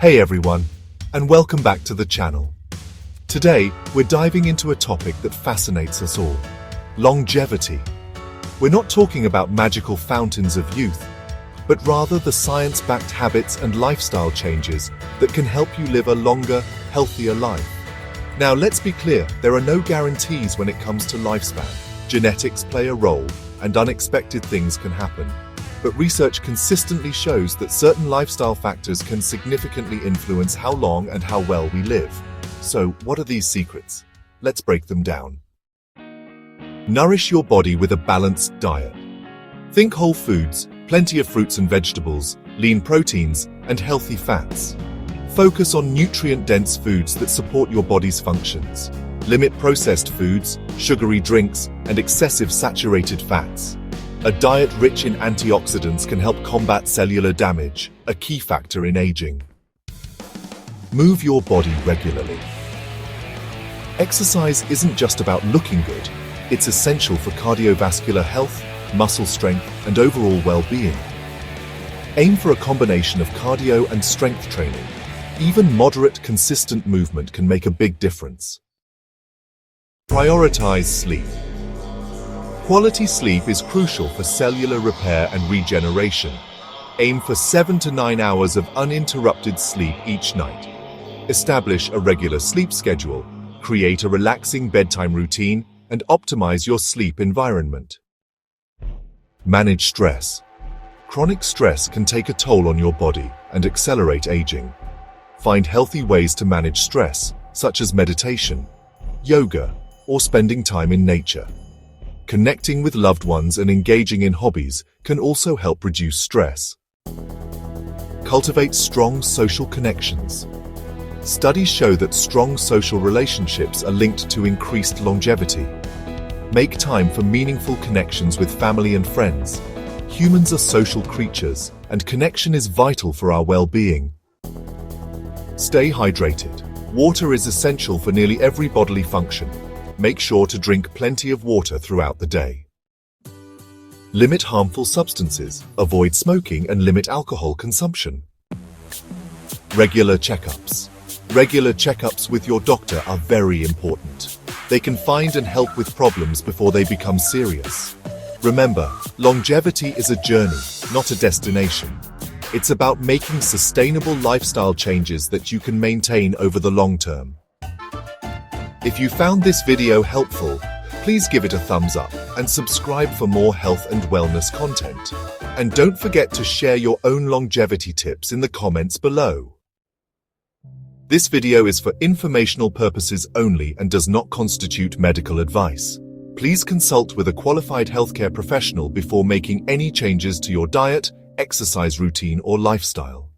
Hey everyone, and welcome back to the channel. Today, we're diving into a topic that fascinates us all: longevity. We're not talking about magical fountains of youth, but rather the science-backed habits and lifestyle changes that can help you live a longer, healthier life. Now, let's be clear, there are no guarantees when it comes to lifespan. Genetics play a role, and unexpected things can happen. But research consistently shows that certain lifestyle factors can significantly influence how long and how well we live. So, what are these secrets? Let's break them down. Nourish your body with a balanced diet. Think whole foods, plenty of fruits and vegetables, lean proteins, and healthy fats. Focus on nutrient-dense foods that support your body's functions. Limit processed foods, sugary drinks, and excessive saturated fats. A diet rich in antioxidants can help combat cellular damage, a key factor in aging. Move your body regularly. Exercise isn't just about looking good, it's essential for cardiovascular health, muscle strength, and overall well-being. Aim for a combination of cardio and strength training. Even moderate, consistent movement can make a big difference. Prioritize sleep. Quality sleep is crucial for cellular repair and regeneration. Aim for 7 to 9 hours of uninterrupted sleep each night. Establish a regular sleep schedule, create a relaxing bedtime routine, and optimize your sleep environment. Manage stress. Chronic stress can take a toll on your body and accelerate aging. Find healthy ways to manage stress, such as meditation, yoga, or spending time in nature. Connecting with loved ones and engaging in hobbies can also help reduce stress. Cultivate strong social connections. Studies show that strong social relationships are linked to increased longevity. Make time for meaningful connections with family and friends. Humans are social creatures, and connection is vital for our well-being. Stay hydrated. Water is essential for nearly every bodily function. Make sure to drink plenty of water throughout the day. Limit harmful substances, avoid smoking, and limit alcohol consumption. Regular checkups. Regular checkups with your doctor are very important. They can find and help with problems before they become serious. Remember, longevity is a journey, not a destination. It's about making sustainable lifestyle changes that you can maintain over the long term. If you found this video helpful, please give it a thumbs up and subscribe for more health and wellness content. And don't forget to share your own longevity tips in the comments below. This video is for informational purposes only and does not constitute medical advice. Please consult with a qualified healthcare professional before making any changes to your diet, exercise routine, or lifestyle.